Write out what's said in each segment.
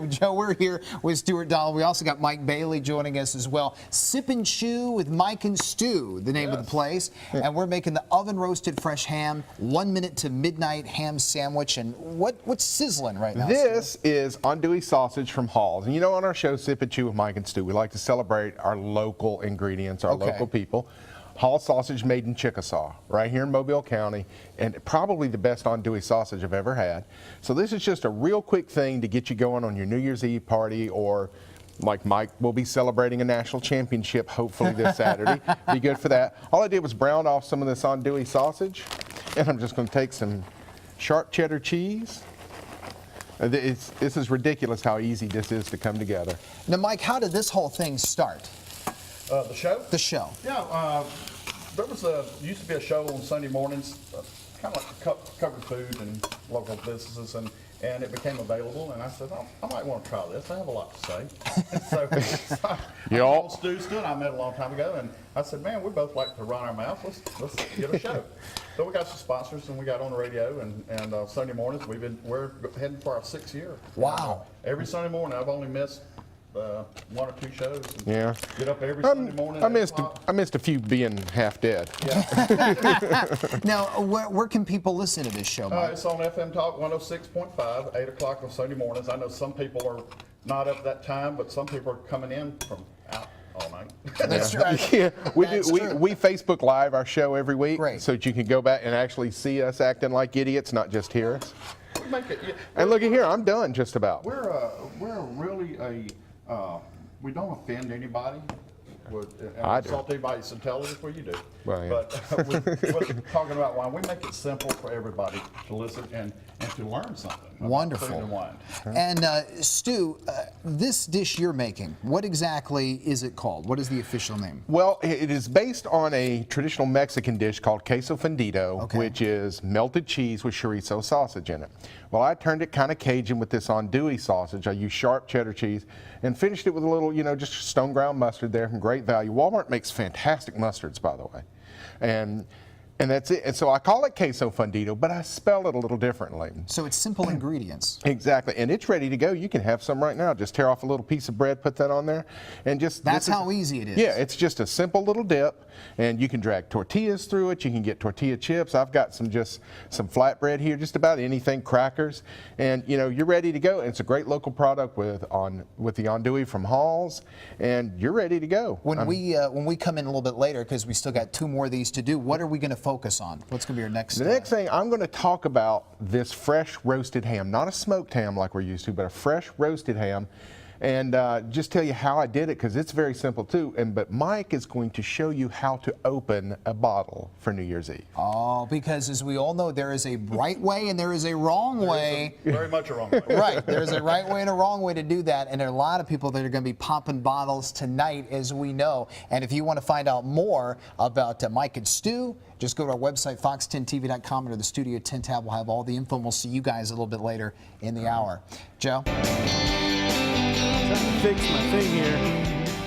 Joe, we're here with Stuart Dahl. We also got Mike Bailey joining us as well. Sip and Chew with Mike and Stu, the name of the place. And we're making the oven-roasted fresh ham, 1 minute to midnight ham sandwich. And what's sizzling right now? This is andouille sausage from Hall's. And you know, on our show, Sip and Chew with Mike and Stu, we like to celebrate our local ingredients, our local people. Hall sausage made in Chickasaw, right here in Mobile County, and probably the best andouille sausage I've ever had. So this is just a real quick thing to get you going on your New Year's Eve party, or like Mike will be celebrating a national championship hopefully this Saturday. Be good for that. All I did was brown off some of this andouille sausage, and I'm just going to take some sharp cheddar cheese. This is ridiculous how easy this is to come together. Now, Mike, how did this whole thing start? The show? The show. Yeah, there used to be a show on Sunday mornings, kind of like covered food and local businesses, and it became available, and I said, oh, I might want to try this. I have a lot to say. so I called Stu and I met a long time ago, and I said, man, we both like to run our mouth. Let's get a show. So we got some sponsors, and we got on the radio, and Sunday mornings we're heading for our 6th year. Wow. Every Sunday morning, I've only missed 1 or 2 shows. And Yeah. Get up every Sunday morning. I missed a few being half dead. Yeah. Now, where can people listen to this show, Mike? It's on FM Talk 106.5, 8 o'clock on Sunday mornings. I know some people are not up that time, but some people are coming in from out all night. That's right. Yeah, we That's do. true. We Facebook Live our show every week, Great. so that you can go back and actually see us acting like idiots, not just hear us. We make it, And look at here, I'm done just about. we're really we don't offend anybody. I do. Insult anybody's intelligence, well, you do. Well, yeah. But we're talking about wine. We make it simple for everybody to listen and to learn something. about Wonderful. food and wine. And Stu, this dish you're making, what exactly is it called? What is the official name? Well, it is based on a traditional Mexican dish called queso fundido, Okay. which is melted cheese with chorizo sausage in it. Well, I turned it kind of Cajun with this andouille sausage. I used sharp cheddar cheese and finished it with a little, just stone ground mustard there from great value. Walmart makes fantastic mustards, by the way. And that's it. And so I call it queso fundido, but I spell it a little differently. So it's simple ingredients. Exactly, and it's ready to go. You can have some right now. Just tear off a little piece of bread, put that on there, and just That's how easy it is. Yeah, it's just a simple little dip, and you can drag tortillas through it. You can get tortilla chips. I've got some flatbread here, just about anything, crackers, and you're ready to go. And it's a great local product with the andouille from Hall's, and you're ready to go. When we come in a little bit later, because we still got 2 more of these to do, what are we going to focus on? What's going to be your next? The next thing, I'm going to talk about this fresh roasted ham, not a smoked ham like we're used to, but a fresh roasted ham, and just tell you how I did it, because it's very simple too. But Mike is going to show you how to open a bottle for New Year's Eve. Oh, because as we all know, there is a right way and there is a wrong way. Very much a wrong way. Right, there's a right way and a wrong way to do that, and there are a lot of people that are going to be popping bottles tonight, as we know. And if you want to find out more about Mike and Stu, just go to our website, fox10tv.com, or to the Studio 10 tab. We'll have all the info, and we'll see you guys a little bit later in the hour. Joe? Trying to fix my thing here.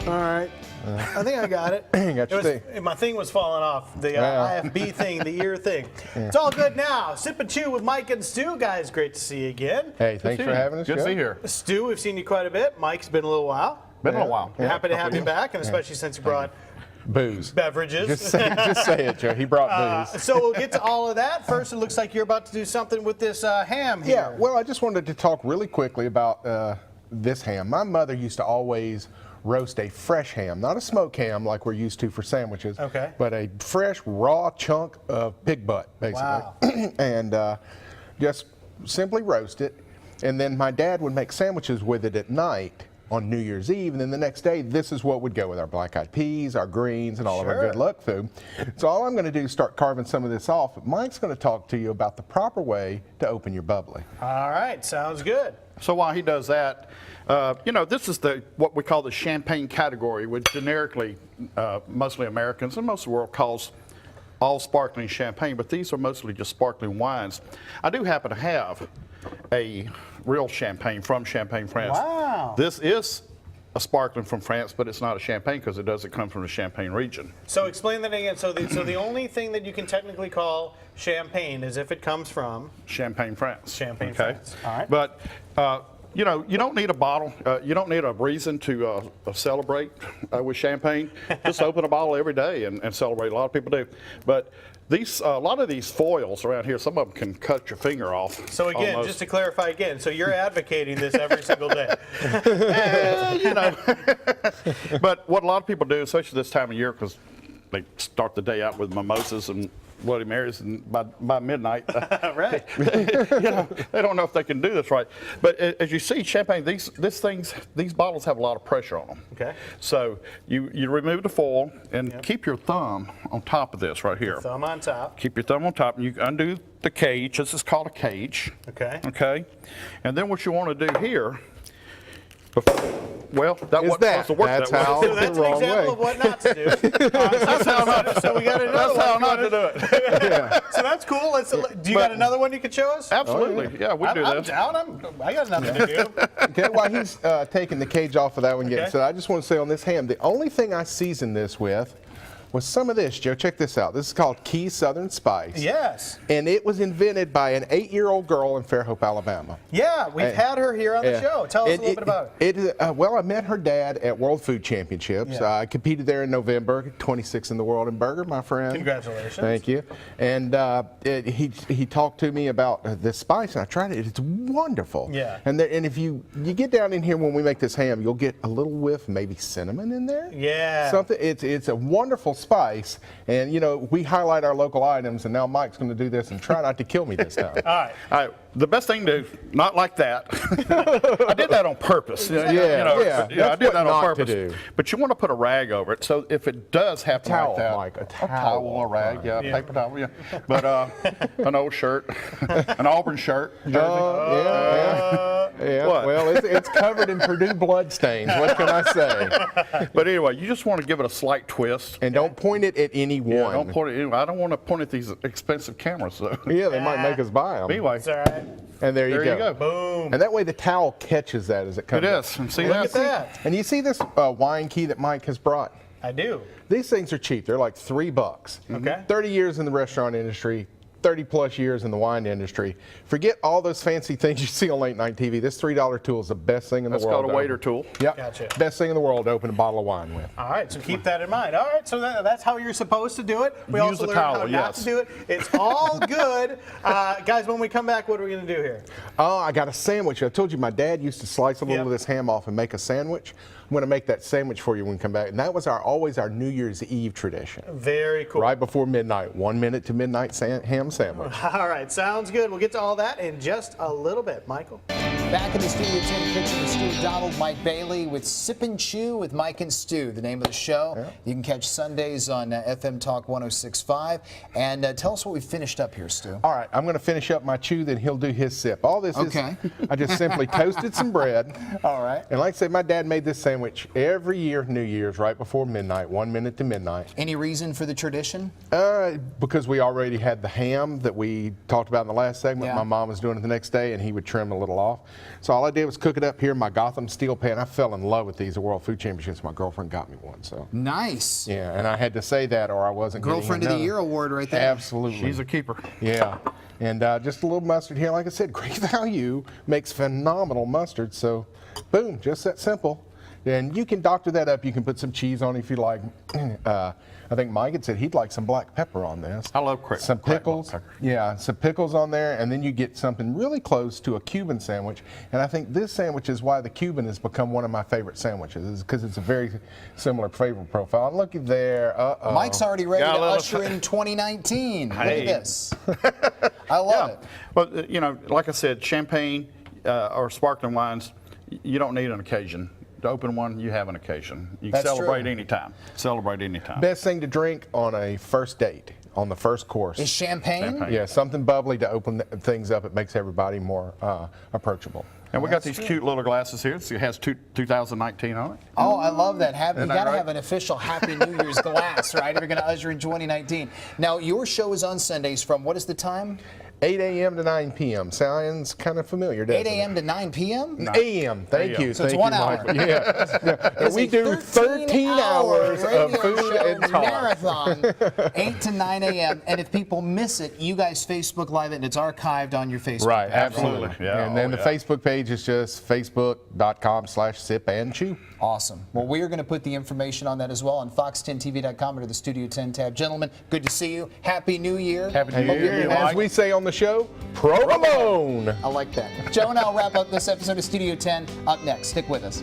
All right. I think I got it. Got your thing. My thing was falling off. The Yeah. IFB thing, the ear thing. It's all good now. Sip and Chew with Mike and Stu. Guys, great to see you again. Hey, thanks for having us. Good to Joe. be here. Stu, we've seen you quite a bit. Mike's been a little while. Been a while. We're happy to have you back, and especially since you brought Booze. beverages. Just say it, Joe. He brought booze. So we'll get to all of that. First, it looks like you're about to do something with this ham here. Yeah, well, I just wanted to talk really quickly about this ham. My mother used to always roast a fresh ham, not a smoked ham like we're used to for sandwiches, Okay. but a fresh, raw chunk of pig butt, basically. Wow. And just simply roast it. And then my dad would make sandwiches with it at night on New Year's Eve, and then the next day, this is what would go with our black-eyed peas, our greens, and all of our Sure. good luck food. So all I'm going to do is start carving some of this off. Mike's going to talk to you about the proper way to open your bubbly. All right, sounds good. So while he does that, this is what we call the champagne category, which generically, mostly Americans and most of the world calls all sparkling champagne, but these are mostly just sparkling wines. I do happen to have a real champagne from Champagne, France. Wow. This is a sparkling from France, but it's not a champagne because it doesn't come from the Champagne region. So explain that again. So the only thing that you can technically call champagne is if it comes from Champagne, France. Champagne, okay? France. All right. But you know, you don't need a bottle. You don't need a reason to celebrate with champagne. Just open a bottle every day and celebrate. A lot of people do. But these, a lot of these foils around here, some of them can cut your finger off. So again, almost. just to clarify again, so you're advocating this every single day. You know. But what a lot of people do, especially this time of year, because they start the day out with mimosas and Bloody Marys, and by midnight, Right. you know, they don't know if they can do this right. But as you see, champagne, these bottles have a lot of pressure on them. Okay. So you remove the foil and keep your thumb on top of this right here. Thumb on top. Keep your thumb on top, and you undo the cage. This is called a cage. Okay. Okay. And then what you want to do here. Well, that Is wasn't that? supposed to work That's that how- way. So that's the an wrong example way. of what not to do. So we got another That's how one. not to do it. So that's cool. Do you got another one you could show us? Absolutely. Yeah, we do I'm this. down. I got nothing to do. Okay, while he's taking the cage off of that one, Okay. so I just want to say on this ham, the only thing I seasoned this with was some of this. Joe, check this out. This is called Key Southern Spice. Yes. And it was invented by an 8-year-old girl in Fairhope, Alabama. Yeah, we've had her here on the Yeah. show. Tell us a little bit about it. Well, I met her dad at World Food Championships. Yeah. I competed there in November, 26th in the world in burger, my friend. Congratulations. Thank you. And he talked to me about this spice, and I tried it. It's wonderful. Yeah. And if you get down in here when we make this ham, you'll get a little whiff, maybe cinnamon in there. Yeah. Something. It's a wonderful spice, and you know we highlight our local items, and now Mike's going to do this and try not to kill me this time. All right. All right, the best thing to do, not like that. I did that on purpose. Yeah, I that's did what that on not to purpose. do. But you want to put a rag over it, so if it does happen Towel, like that, Mike, a a towel. a rag, yeah, paper towel, yeah. But an old shirt, an Auburn shirt, jersey. Yeah. What? Well, it's covered in Purdue bloodstains. What can I say? But anyway, you just want to give it a slight twist. And don't point it at anyone. Yeah, don't point it. I don't want to point at these expensive cameras, though. Yeah, they might make us buy them. Anyway, It's all right. And there there you you go. Boom. And that way the towel catches that as it comes. It up. is. And see Look that? at that. And you see this wine key that Mike has brought? I do. These things are cheap. They're like $3. Okay. 30 years in the restaurant industry, 30 plus years in the wine industry. Forget all those fancy things you see on late night TV. This $3 tool is the best thing in That's the world. called a waiter tool. Yep. Gotcha. Best thing in the world to open a bottle of wine with. All right, so keep that in mind. All right, so that's how you're supposed to do it. We Use also the learned how towel, not yes. to do it. It's all good. Guys, when we come back, what are we going to do here? Oh, I got a sandwich. I told you my dad used to slice a little Yep. of this ham off and make a sandwich. I'm going to make that sandwich for you when we come back. And that was always our New Year's Eve tradition. Very cool. Right before midnight, 1 minute to midnight ham sandwich. All right, sounds good. We'll get to all that in just a little bit. Michael? Back in the Studio 10 kitchen with Stuart Donald, Mike Bailey with Sip and Chew with Mike and Stu, the name of the show. Yeah. You can catch Sundays on FM Talk 106.5. And tell us what we finished up here, Stu. All right, I'm going to finish up my chew, then he'll do his sip. All this Okay. is, I just simply toasted some bread. All right. And like I said, my dad made this sandwich every year, New Year's, right before midnight, 1 minute to midnight. Any reason for the tradition? Because we already had the ham that we talked about in the last segment. Yeah. My mom was doing it the next day, and he would trim a little off. So all I did was cook it up here in my Gotham steel pan. I fell in love with these at World Food Championships. My girlfriend got me one. So Nice. yeah, and I had to say that, or I wasn't getting Girlfriend of the another. Year award right there. Absolutely. She's a keeper. Yeah, and just a little mustard here. Like I said, Great Value makes phenomenal mustard. So, boom, just that simple. And you can doctor that up. You can put some cheese on it if you like. I think Mike had said he'd like some black pepper on this. I love some cracked pickles. black pepper. Yeah, some pickles on there, and then you get something really close to a Cuban sandwich. And I think this sandwich is why the Cuban has become one of my favorite sandwiches, is because it's a very similar flavor profile. And looky there. Mike's already ready Yeah, to let us- usher in 2019. Look Hey. at this. I love it. Well, you know, like I said, champagne or sparkling wines, you don't need an occasion. To open one, you have an occasion. You can That's celebrate true. anytime. Celebrate anytime. Best thing to drink on a first date, on the first course. Is champagne? Champagne. Yeah, something bubbly to open things up. It makes everybody more approachable. And we got these cute little glasses here. So it has 2019 on it. Oh, I love that. You Isn't that got to right? have an official Happy New Year's glass, right? If you're going to usher in 2019. Now, your show is on Sundays from what is the time? 8 a.m. to 9 p.m. Sounds kind of familiar, doesn't 8 a.m. to 9 p.m.? a.m. Thank AM. you. So it's Thank 1 you, hour. Michael. Yeah. It's We a do 13 hours of radio food show and talk. marathon, 8 to 9 a.m. And if people miss it, you guys Facebook Live it, and it's archived on your Facebook. Right, page. absolutely. Yeah, And then oh, the yeah. Facebook page is just facebook.com/sipandchew. Awesome. Well, we are going to put the information on that as well on fox10tv.com under the Studio 10 tab. Gentlemen, good to see you. Happy New Year. Happy New And Year. as we say on the show, provolone. I like that. Joe and I'll wrap up this episode of Studio 10. Up next. Stick with us.